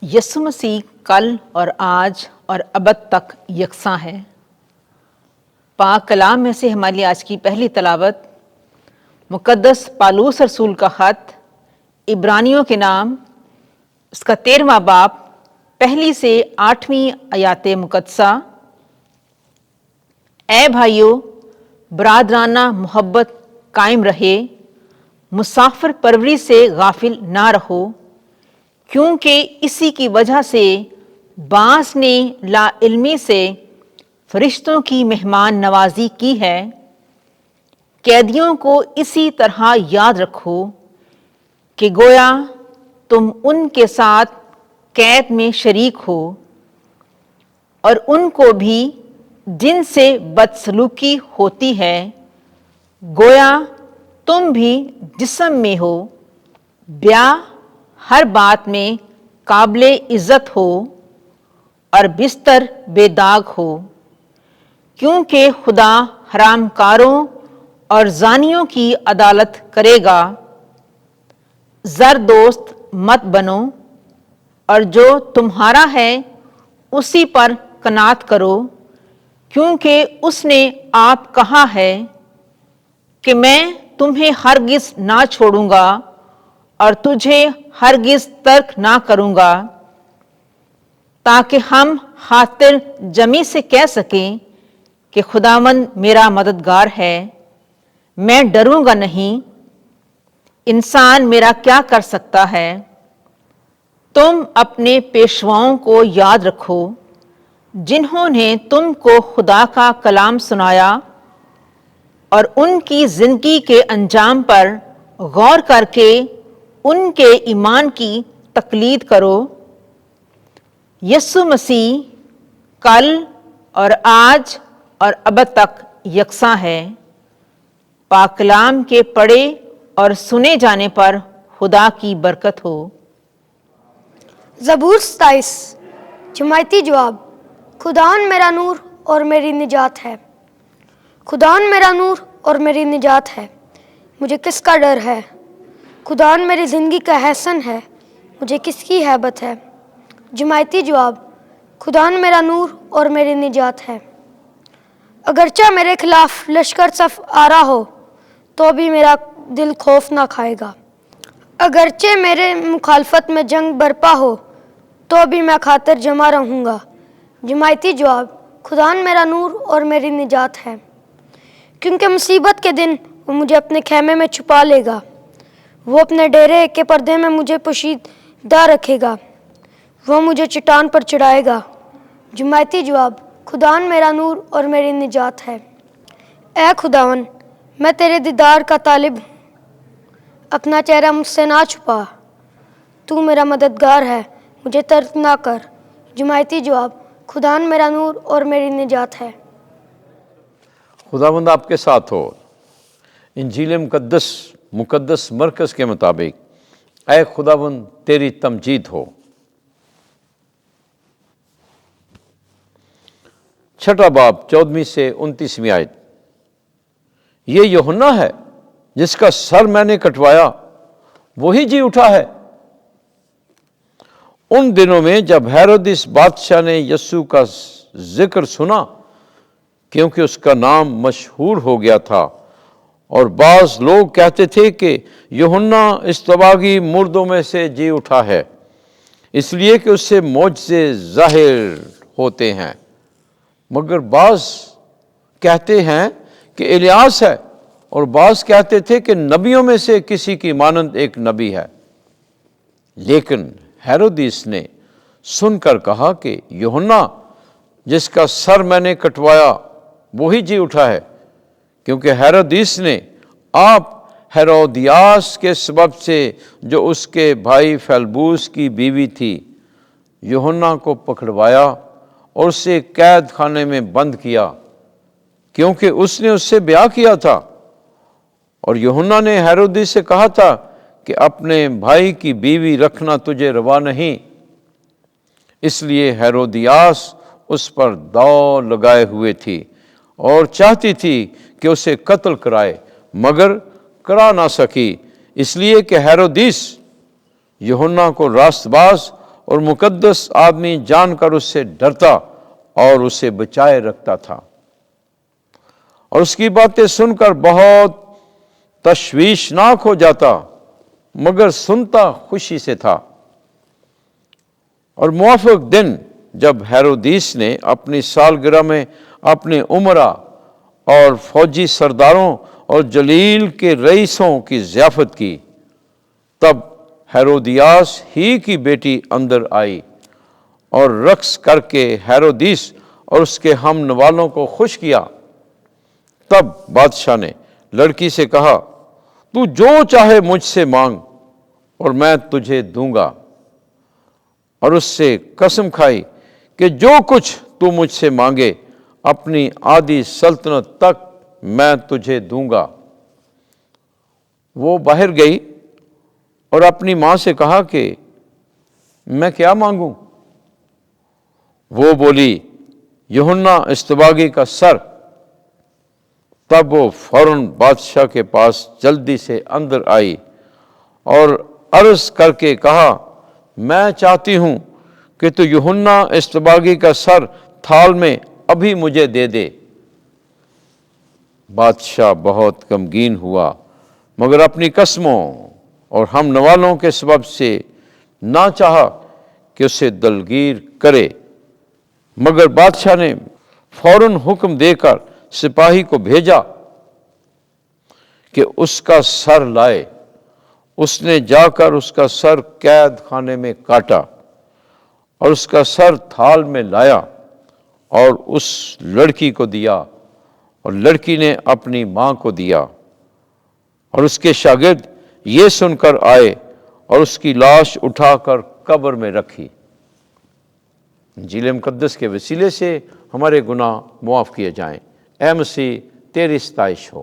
یسوع مسیح کل اور آج اور ابد تک یکساں ہے۔ پاک کلام میں سے ہماری آج کی پہلی تلاوت مقدس پالوس رسول کا خط عبرانیوں کے نام، اس کا 13واں باب، پہلی سے 8ویں آیات مقدسہ۔ اے بھائیو، برادرانہ محبت قائم رہے، مسافر پروری سے غافل نہ رہو، کیونکہ اسی کی وجہ سے بعض نے لا علمی سے فرشتوں کی مہمان نوازی کی ہے۔ قیدیوں کو اسی طرح یاد رکھو کہ گویا تم ان کے ساتھ قید میں شریک ہو، اور ان کو بھی جن سے بدسلوکی ہوتی ہے گویا تم بھی جسم میں ہو، بیاہ ہر بات میں قابل عزت ہو اور بستر بے داغ ہو، کیونکہ خدا حرام کاروں اور زانیوں کی عدالت کرے گا۔ زر دوست مت بنو، اور جو تمہارا ہے اسی پر قناعت کرو، کیونکہ اس نے آپ کہا ہے کہ میں تمہیں ہرگز نہ چھوڑوں گا اور تجھے ہرگز ترک نہ کروں گا، تاکہ ہم خاطر جمی سے کہہ سکیں کہ خداوند میرا مددگار ہے، میں ڈروں گا نہیں۔ انسان میرا کیا کر سکتا ہے؟ تم اپنے پیشواؤں کو یاد رکھو، جنہوں نے تم کو خدا کا کلام سنایا، اور ان کی زندگی کے انجام پر غور کر کے ان کے ایمان کی تقلید کرو۔ یسوع مسیح کل اور آج اور ابد تک یکساں ہے۔ پاک کلام کے پڑھے اور سنے جانے پر خدا کی برکت ہو۔ زبور 27۔ جماعتی جواب۔ خداوند میرا نور اور میری نجات ہے، خداوند میرا نور اور میری نجات ہے، مجھے کس کا ڈر ہے؟ خداوند میری زندگی کا حسن ہے، مجھے کس کی ہیبت ہے؟ جماعتی جواب۔ خداوند میرا نور اور میری نجات ہے۔ اگرچہ میرے خلاف لشکر صف آرا ہو تو بھی میرا دل خوف نہ کھائے گا، اگرچہ میرے مخالفت میں جنگ برپا ہو تو بھی میں خاطر جمع رہوں گا۔ جماعتی جواب۔ خداوند میرا نور اور میری نجات ہے، کیونکہ مصیبت کے دن وہ مجھے اپنے خیمے میں چھپا لے گا، وہ اپنے ڈیرے کے پردے میں مجھے پوشیدہ رکھے گا، وہ مجھے چٹان پر چڑھائے گا۔ جماعتی جواب۔ خداوند میرا نور اور میری نجات ہے۔ اے خداوند، میں تیرے دیدار کا طالب ہوں، اپنا چہرہ مجھ سے نہ چھپا، تو میرا مددگار ہے، مجھے ترک نہ کر۔ جماعتی جواب۔ خداوند میرا نور اور میری نجات ہے۔ خداوند آپ کے ساتھ ہو۔ انجیل مقدس مرکز کے مطابق اے خداوند تیری تمجید ہو۔ چھٹا باب 14ویں سے 29ویں آیت۔ یہ یوحنا ہے جس کا سر میں نے کٹوایا، وہی جی اٹھا ہے۔ ان دنوں میں جب ہیرودس بادشاہ نے یسوع کا ذکر سنا، کیونکہ اس کا نام مشہور ہو گیا تھا، اور بعض لوگ کہتے تھے کہ یوحنا استباغی مردوں میں سے جی اٹھا ہے، اس لیے کہ اس سے معجزے ظاہر ہوتے ہیں، مگر بعض کہتے ہیں کہ الیاس ہے، اور بعض کہتے تھے کہ نبیوں میں سے کسی کی مانند ایک نبی ہے۔ لیکن ہیرودیس نے سن کر کہا کہ یوحنا جس کا سر میں نے کٹوایا وہی جی اٹھا ہے، کیونکہ ہیرودیس نے آپ ہیرودیاس کے سبب سے جو اس کے بھائی فیلبوس کی بیوی تھی یوحنا کو پکڑوایا اور اسے قید خانے میں بند کیا، کیونکہ اس نے اس سے بیاہ کیا تھا، اور یوحنا نے ہیرودیس سے کہا تھا کہ اپنے بھائی کی بیوی رکھنا تجھے روا نہیں، اس لیے ہیرودیاس اس پر داؤ لگائے ہوئے تھی اور چاہتی تھی کہ اسے قتل کرائے، مگر کرا نہ سکی، اس لیے کہ ہیرودیس یوحنا کو راست باز اور مقدس آدمی جان کر اس سے ڈرتا اور اسے بچائے رکھتا تھا، اور اس کی باتیں سن کر بہت تشویشناک ہو جاتا، مگر سنتا خوشی سے تھا۔ اور موافق دن جب ہیرودیس نے اپنی سالگرہ میں اپنے امراء اور فوجی سرداروں اور جلیل کے رئیسوں کی ضیافت کی، تب ہیرودیاس ہی کی بیٹی اندر آئی اور رقص کر کے ہیرودیس اور اس کے ہم نوالوں کو خوش کیا۔ تب بادشاہ نے لڑکی سے کہا، تو جو چاہے مجھ سے مانگ اور میں تجھے دوں گا، اور اس سے قسم کھائی کہ جو کچھ تو مجھ سے مانگے اپنی آدھی سلطنت تک میں تجھے دوں گا۔ وہ باہر گئی اور اپنی ماں سے کہا کہ میں کیا مانگوں؟ وہ بولی، یوحنا اصطباغی کا سر۔ تب وہ فوراً بادشاہ کے پاس جلدی سے اندر آئی اور عرض کر کے کہا، میں چاہتی ہوں کہ تو یوحنا اصطباغی کا سر تھال میں ابھی مجھے دے دے۔ بادشاہ بہت غمگین ہوا، مگر اپنی قسموں اور ہم نوالوں کے سبب سے نہ چاہا کہ اسے دلگیر کرے، مگر بادشاہ نے فوراً حکم دے کر سپاہی کو بھیجا کہ اس کا سر لائے۔ اس نے جا کر اس کا سر قید خانے میں کاٹا اور اس کا سر تھال میں لایا اور اس لڑکی کو دیا، اور لڑکی نے اپنی ماں کو دیا۔ اور اس کے شاگرد یہ سن کر آئے اور اس کی لاش اٹھا کر قبر میں رکھی۔ انجیل مقدس کے وسیلے سے ہمارے گناہ معاف کیے جائیں۔ اے مسیح، تیری ستائش ہو۔